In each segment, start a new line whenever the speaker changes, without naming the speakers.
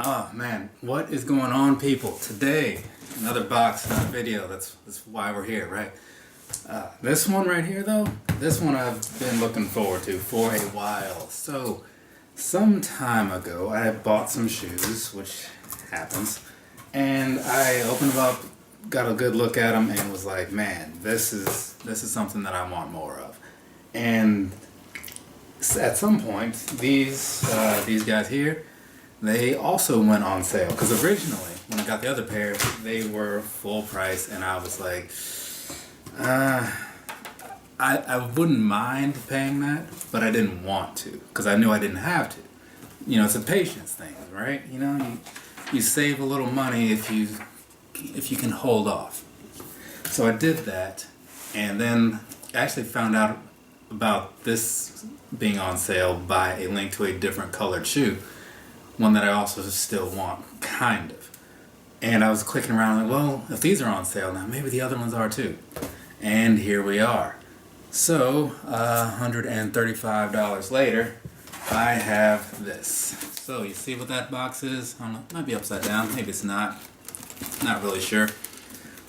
Oh man, what is going on, people? Today, another box, another video. That's why we're here, right? This one right here, though, this one I've been looking forward to for a while. So, some time ago, I had bought some shoes, which happens, and I opened them up, got a good look at them, and was like, man, this is something that I want more of. And at some point, these guys here, they also went on sale, because originally when I got the other pair they were full price, and I was like, I wouldn't mind paying that, but I didn't want to, because I knew I didn't have to. You know, it's a patience thing, right? You know, you save a little money if you can hold off. So I did that, and then I actually found out about this being on sale by a link to a different colored shoe. One that I also still want, kind of. And I was clicking around like, well, if these are on sale now, maybe the other ones are too. And here we are. So, $135 later, I have this. So, you see what that box is? I don't know, it might be upside down, maybe it's not. Not really sure.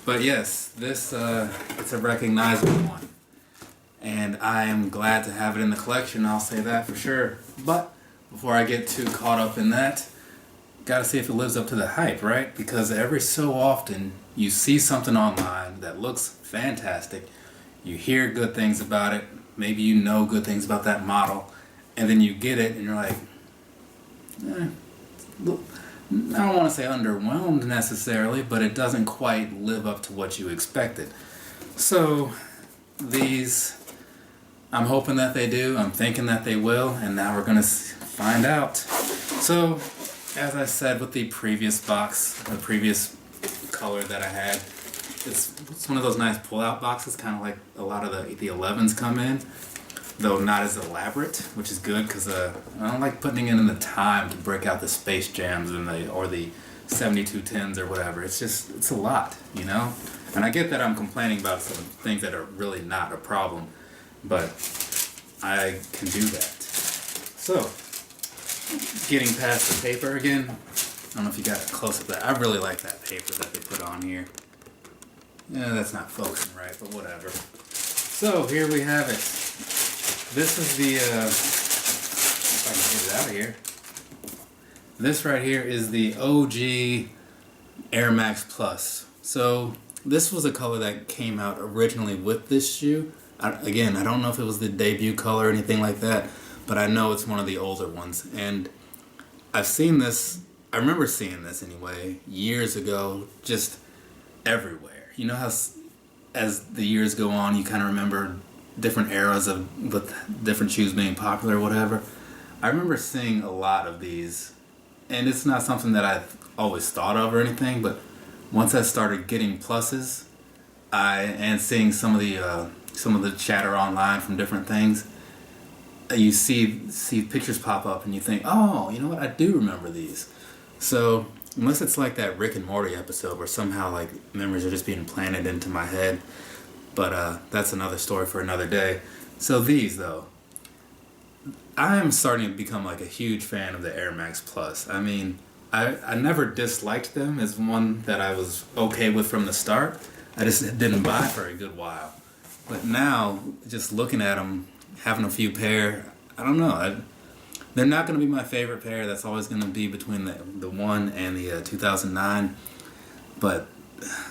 But yes, this, it's a recognizable one. And I am glad to have it in the collection, I'll say that for sure. But before I get too caught up in that, gotta see if it lives up to the hype, right? Because every so often you see something online that looks fantastic, you hear good things about it, maybe you know good things about that model, and then you get it and you're like, I don't want to say underwhelmed necessarily, but it doesn't quite live up to what you expected. So these, I'm hoping that they do, I'm thinking that they will, and now we're gonna find out. So, as I said with the previous box, the previous color that I had, it's one of those nice pull-out boxes, kind of like a lot of the 11s come in, though not as elaborate, which is good because I don't like putting in the time to break out the Space Jams or the 7210s or whatever. It's a lot, you know? And I get that I'm complaining about some things that are really not a problem, but I can do that. So, getting past the paper again, I don't know if you got a close-up of that. I really like that paper that they put on here. Yeah, that's not focusing right, but whatever. So, here we have it. This is the, if I can get it out of here. This right here is the OG Air Max Plus. So, this was a color that came out originally with this shoe. Again, I don't know if it was the debut color or anything like that, but I know it's one of the older ones. And I've seen this, I remember seeing this anyway, years ago, just everywhere. You know how as the years go on, you kind of remember different eras with different shoes being popular or whatever. I remember seeing a lot of these, and it's not something that I've always thought of or anything, but once I started getting pluses, and seeing some of the chatter online from different things, you see pictures pop up and you think, oh, you know what, I do remember these. So unless it's like that Rick and Morty episode where somehow like memories are just being planted into my head, but that's another story for another day. So these though, I am starting to become like a huge fan of the Air Max Plus. I mean, I never disliked them as one that I was okay with from the start. I just didn't buy for a good while. But now, just looking at them, having a few pair, I don't know. They're not going to be my favorite pair. That's always going to be between the 1 and the 2009. But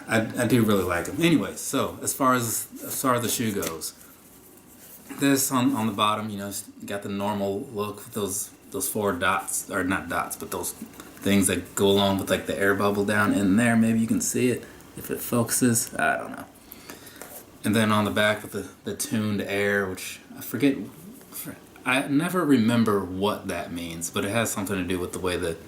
I do really like them. Anyway, so as far as the shoe goes, this on the bottom, you know, got the normal look with those 4 dots, or not dots, but those things that go along with like the air bubble down in there. Maybe you can see it if it focuses. I don't know. And then on the back with the tuned air, which I forget, I never remember what that means, but it has something to do with the way that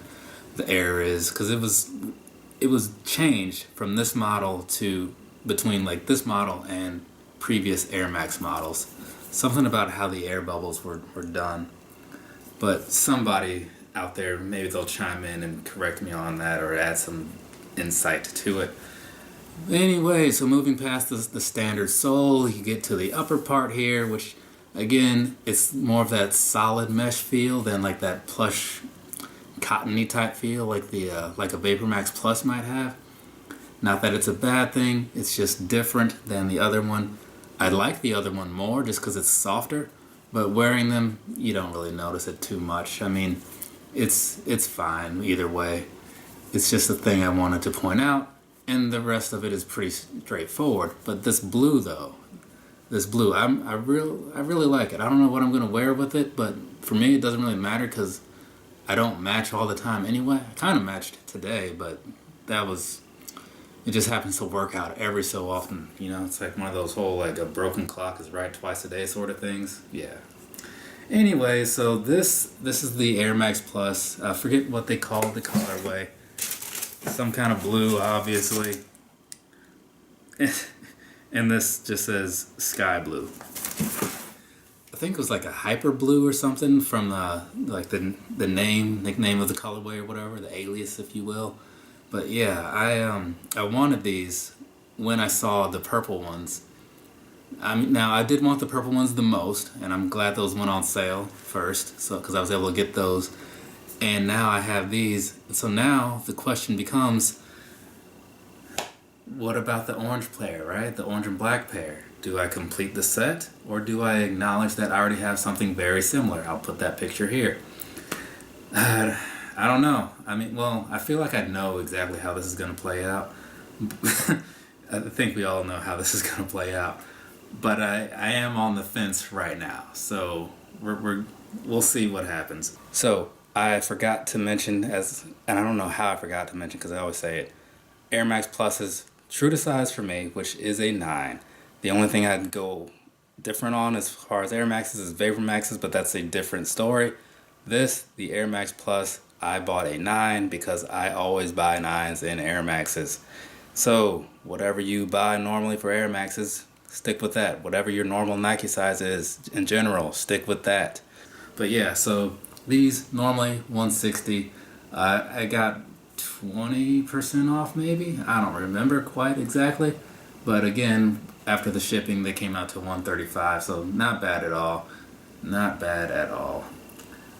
the air is, because it was changed from this model to between like this model and previous Air Max models. Something about how the air bubbles were done. But somebody out there, maybe they'll chime in and correct me on that or add some insight to it. Anyway, so moving past the standard sole, you get to the upper part here, which again, it's more of that solid mesh feel than like that plush cottony type feel like the like a VaporMax Plus might have. Not that it's a bad thing, it's just different than the other one. I like the other one more just because it's softer, but wearing them, you don't really notice it too much. I mean, it's fine either way. It's just a thing I wanted to point out, and the rest of it is pretty straightforward. But this blue though, I really like it. I don't know what I'm gonna wear with it, but for me it doesn't really matter because I don't match all the time anyway. I kind of matched today, but it just happens to work out every so often. You know, it's like one of those whole like a broken clock is right twice a day sort of things. Yeah. Anyway, so this is the Air Max Plus. I forget what they call the colorway. Some kind of blue, obviously. And this just says sky blue. I think it was like a hyper blue or something from like the nickname of the colorway or whatever, the alias, if you will. But yeah, I wanted these when I saw the purple ones. Now I did want the purple ones the most, and I'm glad those went on sale first, so because I was able to get those. And now I have these. So now the question becomes, what about the orange pair, right? The orange and black pair. Do I complete the set, or do I acknowledge that I already have something very similar? I'll put that picture here. I don't know. I mean, well, I feel like I know exactly how this is going to play out. I think we all know how this is going to play out. But I am on the fence right now. So we'll see what happens. So I forgot to mention, and I don't know how I forgot to mention because I always say it, Air Max Plus is true to size for me, which is a 9. The only thing I'd go different on as far as Air Maxes is Vapor Maxes, but that's a different story. The Air Max Plus, I bought a 9 because I always buy 9s in Air Maxes. So whatever you buy normally for Air Maxes, stick with that. Whatever your normal Nike size is in general, stick with that. But yeah, so these normally $160. I got 20% off maybe. I don't remember quite exactly. But again, after the shipping, they came out to $135. So not bad at all. Not bad at all.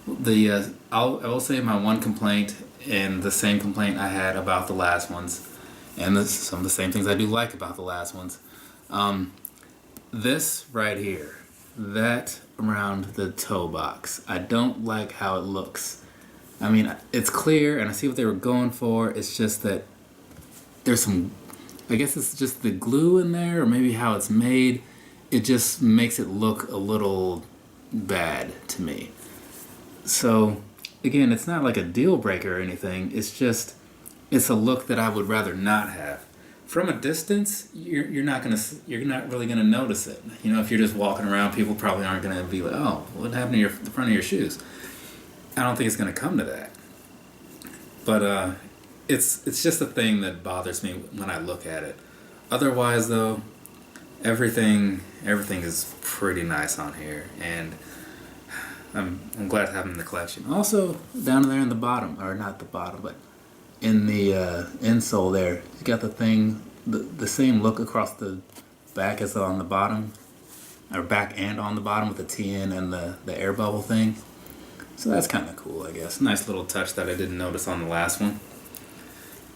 I will say my one complaint, and the same complaint I had about the last ones, and some of the same things I do like about the last ones. This right here, that around the toe box, I don't like how it looks. I mean, it's clear, and I see what they were going for. It's just that there's some, I guess it's just the glue in there, or maybe how it's made. It just makes it look a little bad to me. So, again, it's not like a deal breaker or anything. It's just, it's a look that I would rather not have. From a distance, you're not really gonna notice it. You know, if you're just walking around, people probably aren't gonna be like, "Oh, what happened to the front of your shoes?" I don't think it's gonna come to that. But it's just a thing that bothers me when I look at it. Otherwise, though, everything is pretty nice on here, and I'm glad to have them in the collection. Also, down there in the bottom, or not the bottom, but in the insole there, you got the thing, the same look across the back as on the bottom, or back and on the bottom with the TN and the air bubble thing. So that's kind of cool, I guess. Nice little touch that I didn't notice on the last one.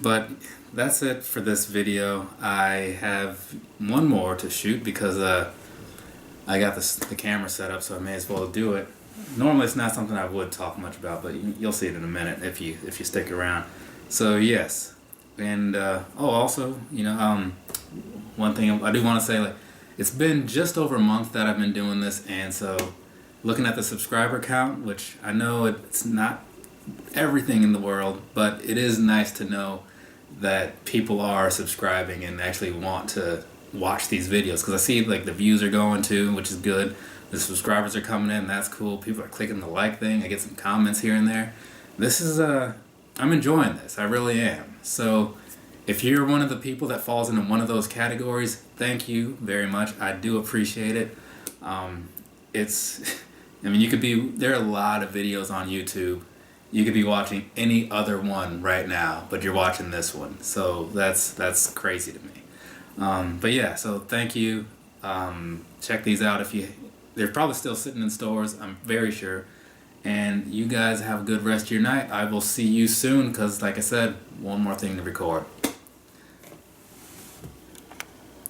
But that's it for this video. I have one more to shoot because I got the camera set up, so I may as well do it. Normally it's not something I would talk much about, but you'll see it in a minute if you stick around. So yes, and also, you know, one thing I do want to say, like, it's been just over a month that I've been doing this, and so looking at the subscriber count, which I know it's not everything in the world, but it is nice to know that people are subscribing and actually want to watch these videos, because I see like the views are going too, which is good. The subscribers are coming in, that's cool. People are clicking the like thing. I get some comments here and there. This is I'm enjoying this. I really am. So if you're one of the people that falls into one of those categories, thank you very much. I do appreciate it. I mean, there are a lot of videos on YouTube. You could be watching any other one right now, but you're watching this one. So that's crazy to me. But yeah, so thank you. Check these out they're probably still sitting in stores, I'm very sure. And you guys have a good rest of your night. I will see you soon because, like I said, one more thing to record.